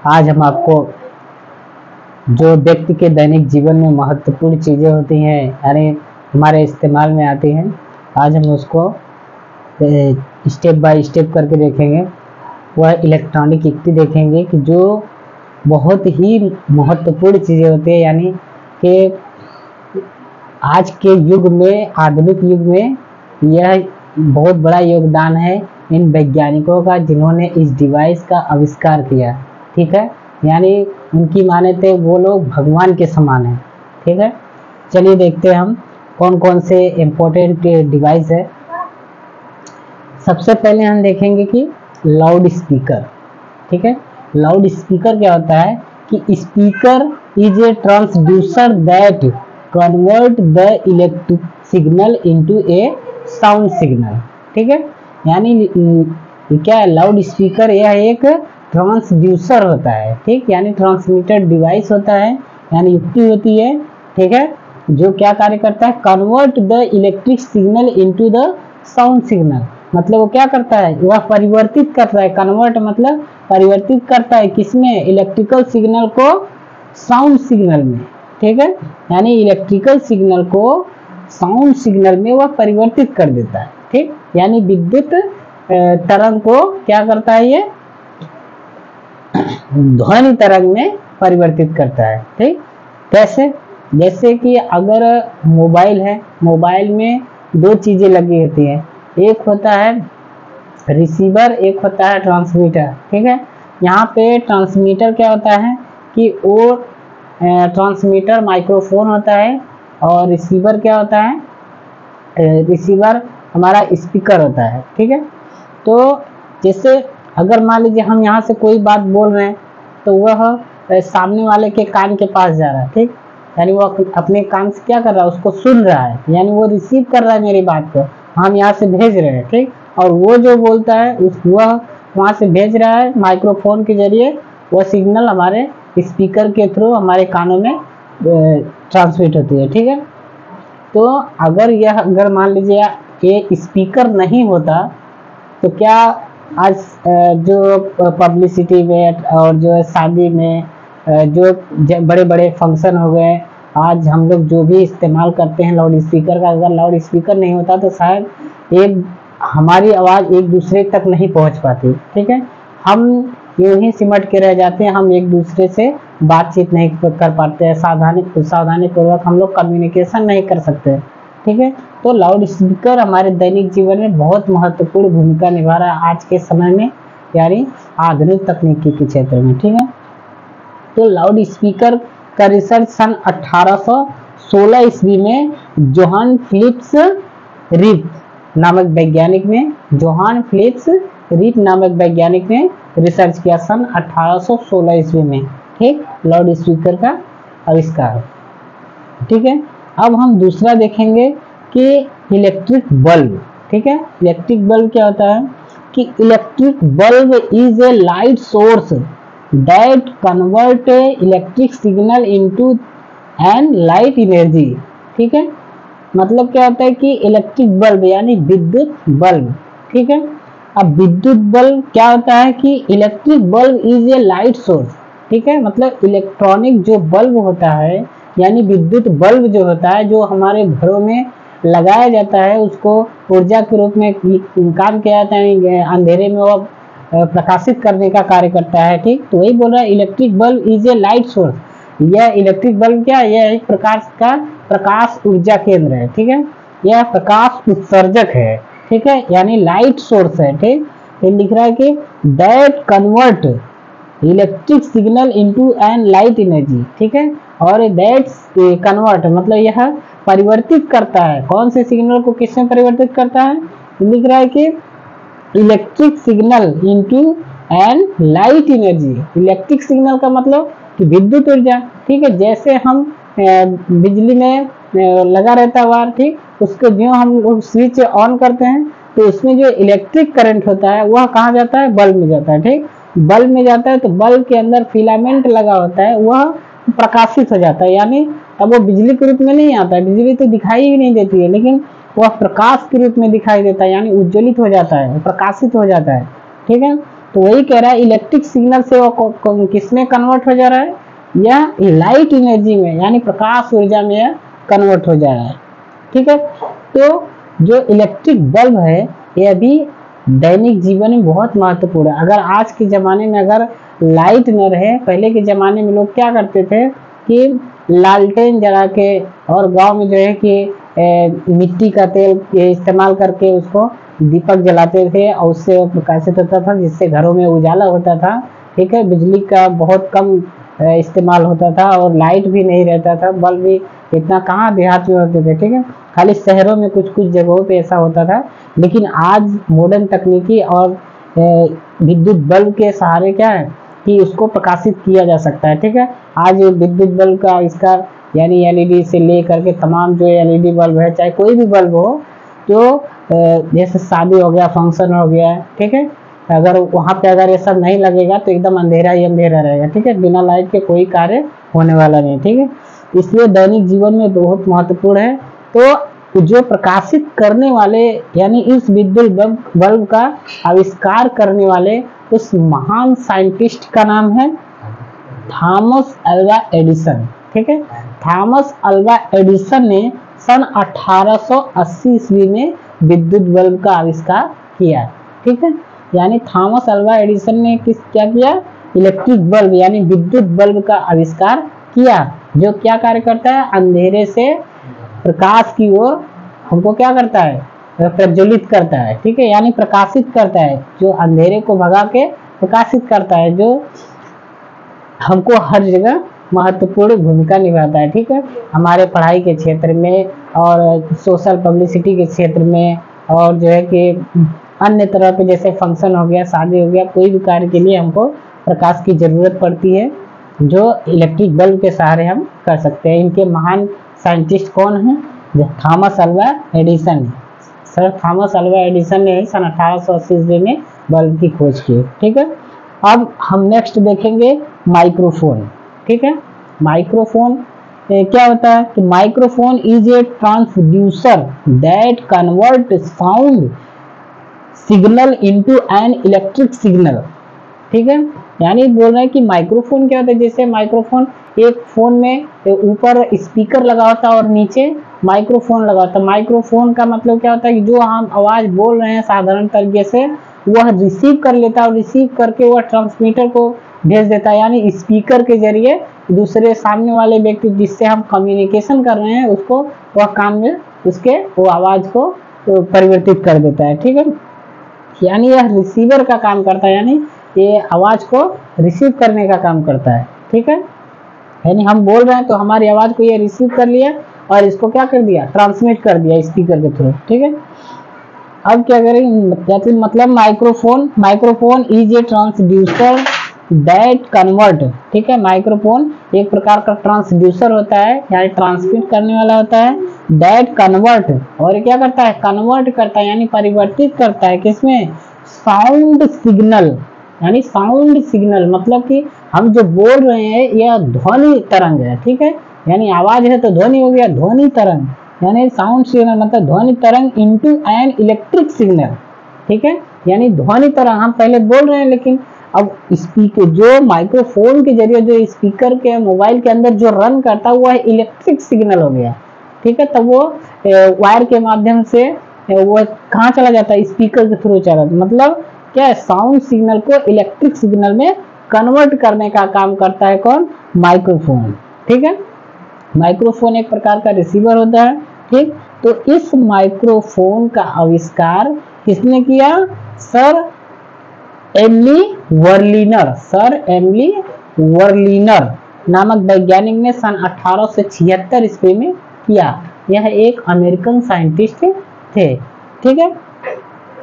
आज हम आपको जो व्यक्ति के दैनिक जीवन में महत्वपूर्ण चीज़ें होती हैं, यानी हमारे इस्तेमाल में आती हैं, आज हम उसको स्टेप बाय स्टेप करके देखेंगे। वह इलेक्ट्रॉनिक युक्ति देखेंगे कि जो बहुत ही महत्वपूर्ण चीज़ें होती हैं, यानी कि आज के युग में, आधुनिक युग में यह बहुत बड़ा योगदान है इन वैज्ञानिकों का जिन्होंने इस डिवाइस का आविष्कार किया। ठीक है, यानी उनकी माने थे वो लोग भगवान के समान है। ठीक है, चलिए देखते हैं हम कौन कौन से इम्पोर्टेंट डिवाइस है। सबसे पहले हम देखेंगे कि लाउड स्पीकर। ठीक है, लाउड स्पीकर क्या होता है कि speaker is a transducer that convert the electric signal into A sound signal. ठीक है, यानी क्या है, लाउड स्पीकर यह एक ट्रांसड्यूसर होता है। ठीक, यानी ट्रांसमीटर डिवाइस होता है, यानी युक्ति होती है। ठीक है, जो क्या कार्य करता है, convert the electric signal into the sound signal. मतलब वो क्या करता है, वह परिवर्तित करता है। कन्वर्ट मतलब परिवर्तित करता है किसमें, इलेक्ट्रिकल सिग्नल को साउंड सिग्नल में। ठीक है, यानी इलेक्ट्रिकल सिग्नल को साउंड सिग्नल में वह परिवर्तित कर देता है। ठीक, यानी विद्युत तरंग को क्या करता है, ये ध्वनि तरंग में परिवर्तित करता है। ठीक, कैसे, जैसे कि अगर मोबाइल है, मोबाइल में दो चीजें लगी होती हैं, एक होता है रिसीवर, एक होता है ट्रांसमीटर। ठीक है, यहाँ पे ट्रांसमीटर क्या होता है कि वो ट्रांसमीटर माइक्रोफोन होता है, और रिसीवर क्या होता है, रिसीवर हमारा स्पीकर होता है। ठीक है, तो जैसे अगर मान लीजिए हम यहाँ से कोई बात बोल रहे हैं तो वह सामने वाले के कान के पास जा रहा है। ठीक, यानी वो अपने कान से क्या कर रहा है, उसको सुन रहा है, यानी वो रिसीव कर रहा है मेरी बात को, हम यहाँ से भेज रहे हैं। ठीक, और वो जो बोलता है वह वहाँ से भेज रहा है माइक्रोफोन के जरिए, वह सिग्नल हमारे स्पीकर के थ्रू हमारे कानों में ट्रांसमिट होती है। ठीक है, तो अगर मान लीजिए ये स्पीकर नहीं होता तो क्या आज जो पब्लिसिटी में और जो शादी में जो बड़े बड़े फंक्शन हो गए, आज हम लोग जो भी इस्तेमाल करते हैं लाउड स्पीकर का, अगर लाउड स्पीकर नहीं होता तो शायद एक हमारी आवाज़ एक दूसरे तक नहीं पहुंच पाती। ठीक है, हम यूं ही सिमट के रह जाते हैं, हम एक दूसरे से बातचीत नहीं कर पाते हैं, सावधानी पूर्वक हम लोग कम्युनिकेशन नहीं कर सकते। ठीक है, तो लाउड स्पीकर हमारे दैनिक जीवन में बहुत महत्वपूर्ण भूमिका निभा रहा है आज के समय में, यानी आधुनिक तकनीकी के क्षेत्र में। ठीक है, तो लाउड स्पीकर का रिसर्च सन 1816 ईस्वी में जोहान फिलिप्स रिप नामक वैज्ञानिक ने, जोहान फिलिप्स रिप नामक वैज्ञानिक ने रिसर्च किया सन 1816 ईस्वी में। ठीक, लाउड स्पीकर का आविष्कार। ठीक है, अब हम दूसरा देखेंगे कि इलेक्ट्रिक बल्ब। ठीक है, इलेक्ट्रिक बल्ब क्या होता है कि electric bulb is a light source that convert electric signal into an light energy. ठीक है, मतलब क्या होता है कि इलेक्ट्रिक बल्ब यानी विद्युत बल्ब। ठीक है, अब विद्युत बल्ब क्या होता है कि electric bulb is a light source. ठीक है, मतलब इलेक्ट्रॉनिक जो बल्ब होता है, यानी विद्युत बल्ब जो होता है, जो हमारे घरों में लगाया जाता है, उसको ऊर्जा के रूप में काम किया जाता है, अंधेरे में वो प्रकाशित करने का कार्य करता है। ठीक, तो वही बोल रहा है electric bulb is a light source. यह इलेक्ट्रिक बल्ब क्या है, यह एक प्रकार का प्रकाश ऊर्जा केंद्र है। ठीक है, यह प्रकाश उत्सर्जक है। ठीक है, यानी लाइट सोर्स है। ठीक, ये लिख रहा है कि that convert electric signal into an light energy. ठीक है, और दैट कन्वर्ट मतलब यह परिवर्तित करता है, कौन से सिग्नल को किसमें परिवर्तित करता है, लिख रहा है कि electric signal into an light energy. Electric signal का मतलब कि विद्युत ऊर्जा। ठीक है, जैसे हम बिजली में लगा रहता है वायर, ठीक, उसको जो हम लोग स्विच ऑन करते हैं तो उसमें जो इलेक्ट्रिक करंट होता है वह कहाँ जाता है, बल्ब में जाता है। ठीक, बल्ब में जाता है तो बल्ब के अंदर फिलामेंट लगा होता है, वह प्रकाशित हो जाता है, यानी अब वो बिजली के रूप में नहीं आता है, बिजली तो दिखाई ही नहीं देती है, लेकिन वह प्रकाश के रूप में दिखाई देता है, यानी उज्ज्वलित हो जाता है, प्रकाशित हो जाता है। ठीक है, तो वही कह रहा है इलेक्ट्रिक सिग्नल से वो किसमें कन्वर्ट हो जा रहा है, या लाइट एनर्जी में यानी प्रकाश ऊर्जा में यह कन्वर्ट हो जा रहा है। ठीक है, तो जो इलेक्ट्रिक बल्ब है यह भी दैनिक जीवन में बहुत महत्वपूर्ण है। अगर आज के ज़माने में अगर लाइट न रहे, पहले के ज़माने में लोग क्या करते थे कि लालटेन जला के, और गांव में जो है कि मिट्टी का तेल इस्तेमाल करके उसको दीपक जलाते थे और उससे प्रकाशित होता था, जिससे घरों में उजाला होता था। ठीक है, बिजली का बहुत कम इस्तेमाल होता था और लाइट भी नहीं रहता था, बल्ब भी इतना कहाँ देहात में होते थे। ठीक है, खाली शहरों में कुछ कुछ जगहों पे ऐसा होता था। लेकिन आज मॉडर्न तकनीकी और विद्युत बल्ब के सहारे क्या है कि उसको प्रकाशित किया जा सकता है। ठीक है, आज विद्युत बल्ब का आविष्कार यानी एलईडी से ले करके तमाम जो एलईडी बल्ब है, चाहे कोई भी बल्ब हो, जो जैसे शादी हो गया, फंक्शन हो गया, ठीक है, अगर वहाँ पे अगर ये सब नहीं लगेगा तो एकदम अंधेरा ही अंधेरा रहेगा। ठीक है, बिना लाइट के कोई कार्य होने वाला नहीं। ठीक है, इसलिए दैनिक जीवन में बहुत महत्वपूर्ण है। तो जो प्रकाशित करने वाले यानी इस विद्युत बल्ब का आविष्कार करने वाले उस महान साइंटिस्ट का नाम है थॉमस अल्वा एडिसन। ठीक है, थॉमस अल्वा एडिसन ने सन 1880 ईस्वी में विद्युत बल्ब का आविष्कार किया। ठीक है, यानी थॉमस अल्वा एडिसन ने क्या किया, इलेक्ट्रिक बल्ब यानी विद्युत बल्ब का आविष्कार किया, जो क्या कार्य करता है, अंधेरे से प्रकाश की ओर हमको क्या करता है, प्रज्वलित करता है। ठीक है, यानी प्रकाशित करता है, जो अंधेरे को भगा के प्रकाशित करता है, जो हमको हर जगह महत्वपूर्ण भूमिका निभाता है। ठीक है, हमारे पढ़ाई के क्षेत्र में और सोशल पब्लिसिटी के क्षेत्र में, और जो है कि अन्य तरह के जैसे फंक्शन हो गया, शादी हो गया, कोई भी कार्य के लिए हमको प्रकाश की जरूरत पड़ती है, जो इलेक्ट्रिक बल्ब के सहारे हम कर सकते हैं। इनके महान साइंटिस्ट कौन हैं, Thomas Alva Edison. Sir Thomas Alva Edison ने सन 1880 ईस्वी में बल्ब की खोज की। ठीक है, अब हम नेक्स्ट देखेंगे माइक्रोफोन। ठीक है, माइक्रोफोन क्या होता है कि microphone is a transducer that convert sound signal into an electric signal. ठीक है, यानी बोल रहे हैं कि माइक्रोफोन क्या होता है, जैसे माइक्रोफोन एक फोन में ऊपर स्पीकर लगा होता है और नीचे माइक्रोफोन लगा होता है। माइक्रोफोन का मतलब क्या होता है कि जो हम आवाज बोल रहे हैं साधारण तरीके से वह रिसीव कर लेता है और रिसीव करके वह ट्रांसमीटर को भेज देता है, यानी स्पीकर के जरिए दूसरे सामने वाले व्यक्ति जिससे हम कम्युनिकेशन कर रहे हैं उसको वह काम में उसके वो आवाज को परिवर्तित कर देता है। ठीक है, यानी यह रिसीवर का काम करता है, यानी ये आवाज को रिसीव करने का काम करता है। ठीक है, यानी हम बोल रहे हैं तो हमारी आवाज को ये रिसीव कर लिया और इसको क्या कर दिया, ट्रांसमिट कर दिया स्पीकर के थ्रू। ठीक है, अब क्या करेंगे, मतलब microphone is a transducer that convert. ठीक है, माइक्रोफोन एक प्रकार का ट्रांसड्यूसर होता है, यानी ट्रांसमिट करने वाला होता है, दैट कन्वर्ट, और क्या करता है, कन्वर्ट करता है यानी परिवर्तित करता है किसमें, साउंड सिग्नल, यानी साउंड सिग्नल मतलब कि हम जो बोल रहे हैं यह ध्वनि तरंग है। ठीक है, यानी आवाज है तो ध्वनि हो गया, ध्वनि तरंग यानी साउंड सिग्नल मतलब ध्वनि तरंग इनटू एन इलेक्ट्रिक सिग्नल। ठीक है, यानी ध्वनि तरंग हम पहले बोल रहे हैं लेकिन अब स्पीकर जो माइक्रोफोन के जरिए जो स्पीकर के मोबाइल के अंदर जो रन करता है वह इलेक्ट्रिक सिग्नल हो गया। ठीक है, तब वो वायर के माध्यम से वो कहाँ चला जाता है, स्पीकर के थ्रू चला, मतलब क्या है, साउंड सिग्नल को इलेक्ट्रिक सिग्नल में कन्वर्ट करने का काम करता है कौन, माइक्रोफोन। ठीक है, माइक्रोफोन एक प्रकार का रिसीवर होता है। ठीक, तो इस माइक्रोफोन का आविष्कार किसने किया, सर एमली वर्लिनर नामक वैज्ञानिक ने सन 1876 ईस्वी में किया। यह एक अमेरिकन साइंटिस्ट थे। ठीक है,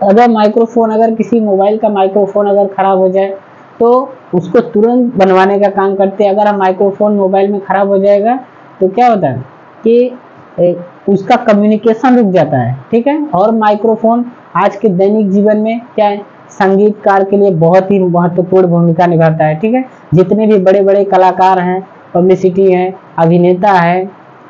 अगर किसी मोबाइल का माइक्रोफोन अगर खराब हो जाए तो उसको तुरंत बनवाने का काम करते हैं। अगर हम माइक्रोफोन मोबाइल में खराब हो जाएगा तो क्या होता है कि उसका कम्युनिकेशन रुक जाता है। ठीक है, और माइक्रोफोन आज के दैनिक जीवन में क्या है, संगीतकार के लिए बहुत ही महत्वपूर्ण भूमिका निभाता है। ठीक है, जितने भी बड़े बड़े कलाकार हैं, पब्लिसिटी हैं, अभिनेता है,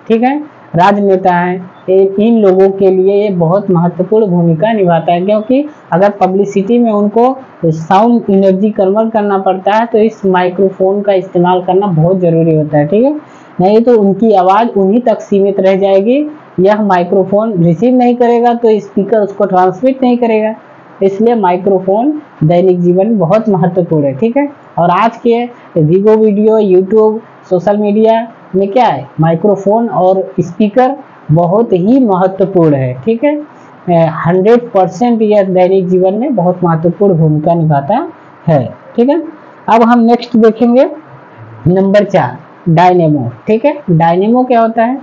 ठीक है, राजनेता हैं, इन लोगों के लिए ये बहुत महत्वपूर्ण भूमिका निभाता है, क्योंकि अगर पब्लिसिटी में उनको साउंड एनर्जी कन्वर्ट करना पड़ता है तो इस माइक्रोफोन का इस्तेमाल करना बहुत जरूरी होता है, ठीक है। नहीं तो उनकी आवाज़ उन्हीं तक सीमित रह जाएगी, यह माइक्रोफोन रिसीव नहीं करेगा तो स्पीकर उसको ट्रांसमिट नहीं करेगा। इसलिए माइक्रोफोन दैनिक जीवन में बहुत महत्वपूर्ण है, ठीक है। और आज के Vigo video, YouTube, social media में क्या है, माइक्रोफोन और स्पीकर बहुत ही महत्वपूर्ण है, ठीक है। 100% यह दैनिक जीवन में बहुत महत्वपूर्ण भूमिका निभाता है, ठीक है। अब हम नेक्स्ट देखेंगे नंबर 4, डायनेमो, ठीक है। डायनेमो क्या होता है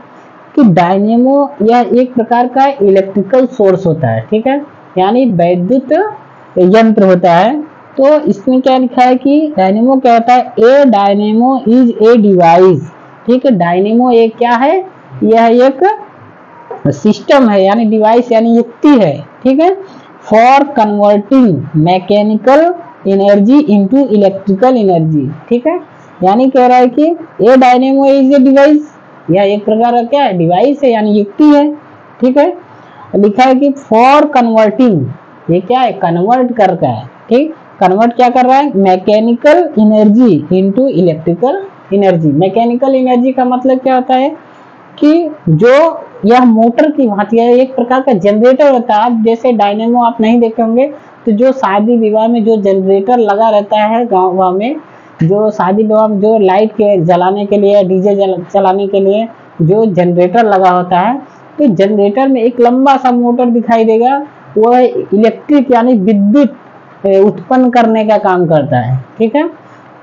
कि डायनेमो यह एक प्रकार का इलेक्ट्रिकल सोर्स होता है, ठीक है, यानी वैद्युत यंत्र होता है। तो इसमें क्या लिखा है कि डायनेमो क्या होता है, ए डायनेमो इज ए डिवाइस, ठीक है। डायनेमो एक क्या है, यह एक सिस्टम है, यानी डिवाइस यानी युक्ति है, ठीक है, for converting mechanical energy into electrical energy, ठीक है। यानी कह रहा है कि ए डायनेमो इज ए डिवाइस, यह एक प्रकार का क्या है, डिवाइस है यानी युक्ति है, ठीक है। लिखा है कि फॉर कन्वर्टिंग, ये क्या है, कन्वर्ट करता है, ठीक, कन्वर्ट क्या कर रहा है, mechanical energy into electrical energy. Mechanical energy का मतलब क्या होता है कि जो यह मोटर की भांति है, एक प्रकार का जनरेटर होता है। आप जैसे डायनेमो आप नहीं देखे होंगे, तो जो शादी विवाह में जो जनरेटर लगा रहता है गाँव में, जो शादी विवाह में जो लाइट के जलाने के लिए, डीजे चलाने के लिए जो जनरेटर लगा होता है, तो जनरेटर में एक लंबा सा मोटर दिखाई देगा, वह इलेक्ट्रिक यानी विद्युत उत्पन्न करने का काम करता है, ठीक है।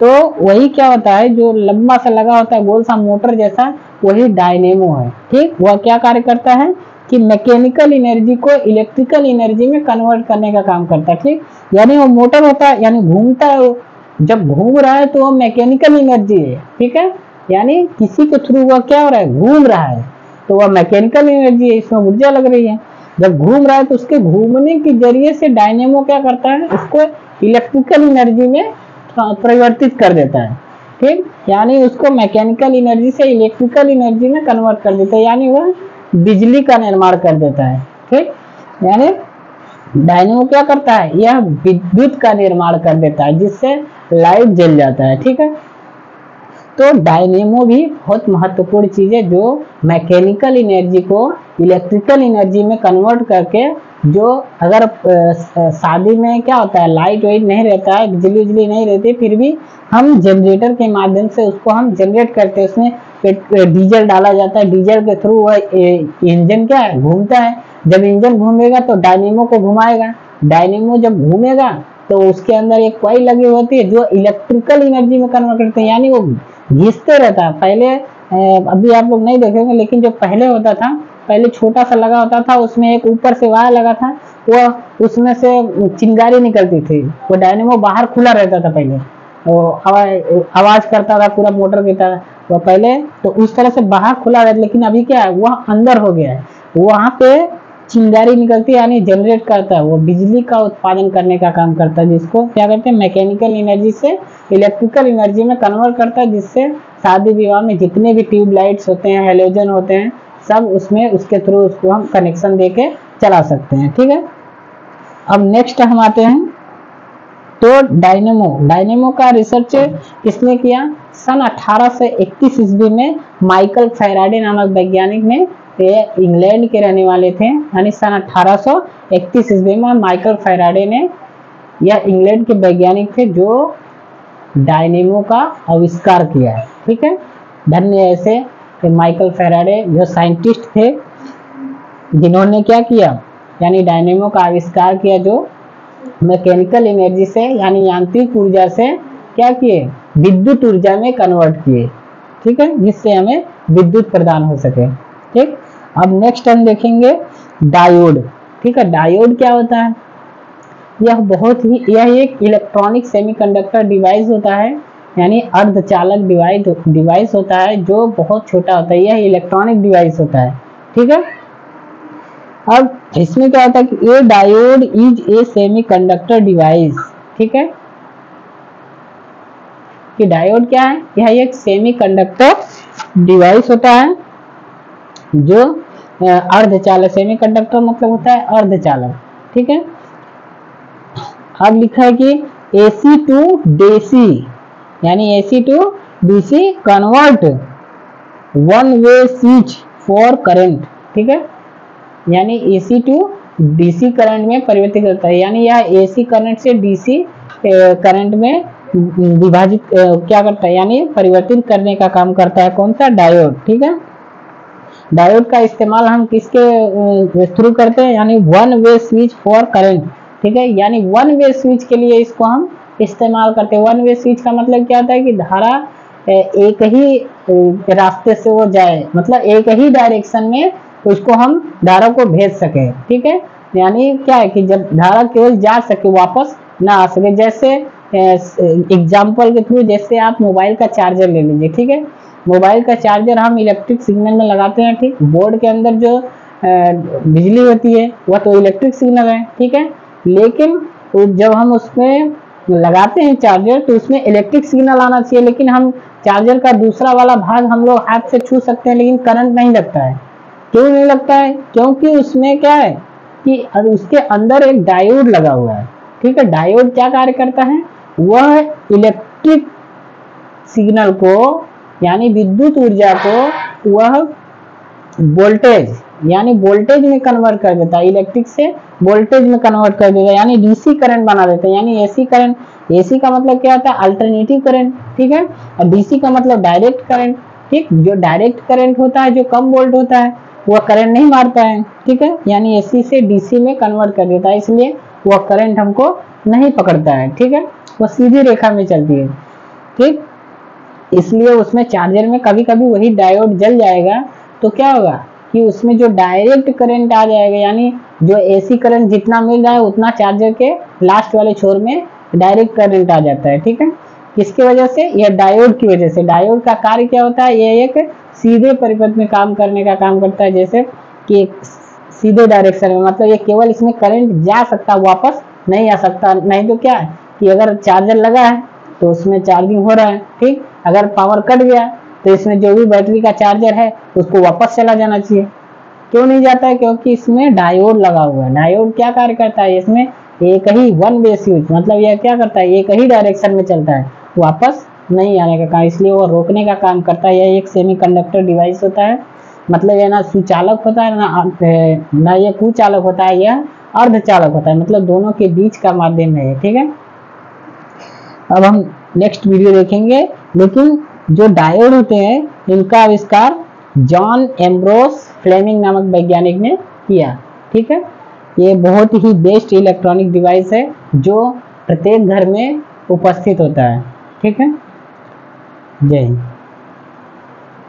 तो वही क्या होता है, जो लंबा सा लगा होता है गोल सा मोटर जैसा, वही डायनेमो है, ठीक। वह क्या कार्य करता है कि मैकेनिकल एनर्जी को इलेक्ट्रिकल एनर्जी में कन्वर्ट करने का काम करता है, ठीक। यानी वो मोटर होता है, यानी घूमता है, जब घूम रहा है तो वो मैकेनिकल एनर्जी है, ठीक है, यानी किसी के थ्रू वह क्या हो रहा है, घूम रहा है, तो वह मैकेनिकल एनर्जी है, इसमें ऊर्जा लग रही है। जब घूम रहा है तो उसके घूमने के जरिए से डायनेमो क्या करता है, उसको इलेक्ट्रिकल एनर्जी में परिवर्तित कर देता है, ठीक, यानी उसको मैकेनिकल एनर्जी से इलेक्ट्रिकल एनर्जी में कन्वर्ट कर देता है, यानी वह बिजली का निर्माण कर देता है, ठीक। यानी डायनेमो क्या करता है, यह विद्युत का निर्माण कर देता है, जिससे लाइट जल जाता है, ठीक है। तो डायनेमो भी बहुत महत्वपूर्ण चीज है, जो मैकेनिकल एनर्जी को इलेक्ट्रिकल एनर्जी में कन्वर्ट करके, जो अगर शादी में क्या होता है, लाइट वाइट नहीं रहता है, बिजली नहीं रहती, फिर भी हम जनरेटर के माध्यम से उसको हम जनरेट करते हैं, उसमें डीजल डाला जाता है, डीजल के थ्रू वह इंजन क्या है, घूमता है। जब इंजन घूमेगा तो डायनेमो को घुमाएगा, डायनेमो जब घूमेगा तो उसके अंदर एक कॉइल लगी होती है जो इलेक्ट्रिकल एनर्जी में कन्वर्ट करते हैं, यानी वो घिसते रहता है। पहले अभी आप लोग नहीं देखेंगे, लेकिन जो पहले होता था, पहले छोटा सा लगा होता था, उसमें एक ऊपर से वायर लगा था, वो उसमें से चिंगारी निकलती थी, वो डायनेमो बाहर खुला रहता था, पहले वो आवाज करता था पूरा मोटर की तरह, वो पहले तो उस तरह से बाहर खुला रहता, लेकिन अभी क्या है, वह अंदर हो गया है, वहां पे चिंगारी निकलती है, यानी जनरेट करता है, वो बिजली का उत्पादन करने का काम करता है, जिसको क्या कहते हैं, मैकेनिकल एनर्जी से इलेक्ट्रिकल एनर्जी में कन्वर्ट करता है, जिससे शादी विवाह में जितने भी ट्यूब लाइट्स होते हैं, हेलोजन होते हैं, सब उसमें उसके थ्रू उसको हम कनेक्शन देके चला सकते हैं, ठीक है। अब नेक्स्ट हम आते हैं, तो डायनेमो का रिसर्च किसने किया, सन 1831 ईस्वी में माइकल फैराडे नामक वैज्ञानिक ने, ये इंग्लैंड के रहने वाले थे, यानी सन 1831 ईस्वी में माइकल फैराडे ने, यह इंग्लैंड के वैज्ञानिक थे जो डायनेमो का आविष्कार किया है, ठीक है। धन्य ऐसे कि माइकल फैराडे जो साइंटिस्ट थे, जिन्होंने क्या किया, यानी डायनेमो का आविष्कार किया, जो मैकेनिकल एनर्जी से यानी यांत्रिक ऊर्जा से क्या किए, विद्युत ऊर्जा में कन्वर्ट किए, ठीक है, जिससे हमें विद्युत प्रदान हो सके, ठीक। अब नेक्स्ट हम देखेंगे डायोड, ठीक है। डायोड क्या होता है, यह एक इलेक्ट्रॉनिक सेमीकंडक्टर डिवाइस होता है, यानी अर्धचालक डिवाइस होता है, जो बहुत छोटा होता है, यह इलेक्ट्रॉनिक डिवाइस होता है, ठीक है। अब इसमें क्या होता है कि ए diode is a semiconductor device, ठीक है, कि डायोड क्या है, यह एक सेमीकंडक्टर डिवाइस होता है, जो अर्धचालक, सेमीकंडक्टर मतलब होता है अर्धचालक, ठीक है। अब लिखा है कि AC टू DC यानी AC to DC convert one way switch for current, ठीक है, यानी AC टू DC करंट में परिवर्तित करता है, यानी यह AC करंट से DC करंट में विभाजित क्या करता है, यानी परिवर्तित करने का काम करता है। कौन सा? डायोड, ठीक है। डायोड का इस्तेमाल हम किसके थ्रू करते हैं, यानी one way switch for current, ठीक है, यानी वन वे स्विच के लिए इसको हम इस्तेमाल करते हैं। वन वे स्विच का मतलब क्या होता है कि धारा एक ही रास्ते से वो जाए, मतलब एक ही डायरेक्शन में उसको हम धारा को भेज सके, ठीक है। यानी क्या है कि जब धारा केवल जा सके वापस ना आ सके। जैसे एग्जाम्पल के थ्रू, जैसे आप मोबाइल का चार्जर ले लीजिए, ठीक है। मोबाइल का चार्जर हम इलेक्ट्रिक सिग्नल में लगाते हैं, ठीक। बोर्ड के अंदर जो बिजली होती है वह तो इलेक्ट्रिक सिग्नल है, ठीक है। लेकिन जब हम उसमें लगाते हैं चार्जर तो उसमें इलेक्ट्रिक सिग्नल आना चाहिए, लेकिन हम चार्जर का दूसरा वाला भाग हम लोग हाथ से छू सकते हैं लेकिन करंट नहीं लगता है। क्यों नहीं लगता है? क्योंकि उसमें क्या है कि उसके अंदर एक डायोड लगा हुआ है, ठीक है। डायोड क्या कार्य करता है? वह इलेक्ट्रिक सिग्नल को यानी विद्युत ऊर्जा को वह वोल्टेज यानी वोल्टेज में कन्वर्ट कर देता है, इलेक्ट्रिक से वोल्टेज में कन्वर्ट कर देता है, यानी डीसी करंट बना देता है, यानी एसी करंट। एसी का मतलब क्या होता है? अल्टरनेटिव करंट, ठीक है। और डीसी का मतलब डायरेक्ट करंट, ठीक। जो डायरेक्ट करंट होता है, जो कम वोल्ट होता है, वह करंट नहीं मारता है, ठीक है। यानी एसी से डीसी में कन्वर्ट कर देता है, इसलिए वह करंट हमको नहीं पकड़ता है, ठीक है। वह सीधी रेखा में चलती है, ठीक। इसलिए उसमें चार्जर में कभी कभी वही डायोड जल जाएगा तो क्या होगा कि उसमें जो डायरेक्ट करंट आ जाएगा, यानी जो एसी करंट जितना मिल रहा है उतना चार्जर के लास्ट वाले छोर में डायरेक्ट करंट आ जाता है, ठीक है। किसकी वजह से? यह डायोड की वजह से। डायोड का कार्य क्या होता है? यह एक सीधे परिपथ में काम करने का काम करता है, जैसे कि सीधे डायरेक्शन में, मतलब ये केवल इसमें करंट जा सकता, वापस नहीं आ सकता। नहीं तो क्या है कि अगर चार्जर लगा है तो उसमें चार्जिंग हो रहा है, ठीक। अगर पावर कट गया तो इसमें जो भी बैटरी का चार्जर है उसको वापस चला जाना चाहिए। क्यों नहीं जाता है? क्योंकि इसमें डायोड लगा हुआ है। डायोड क्या कार्य करता है? इसमें एक ही वन वे स्विच, मतलब यह क्या करता है? एक ही डायरेक्शन में चलता है, वापस नहीं आने का काम, इसलिए वो रोकने का काम करता है। यह एक सेमीकंडक्टर डिवाइस होता है, मतलब यह ना सुचालक होता है ना ये कुचालक होता है, यह अर्धचालक होता है, मतलब दोनों के बीच का माध्यम है, ठीक है। अब हम नेक्स्ट वीडियो देखेंगे, लेकिन जो डायोड होते हैं इनका आविष्कार जॉन एम्ब्रोस फ्लेमिंग नामक वैज्ञानिक ने किया, ठीक है। ये बहुत ही बेस्ट इलेक्ट्रॉनिक डिवाइस है जो प्रत्येक घर में उपस्थित होता है, ठीक है। जय हिंद।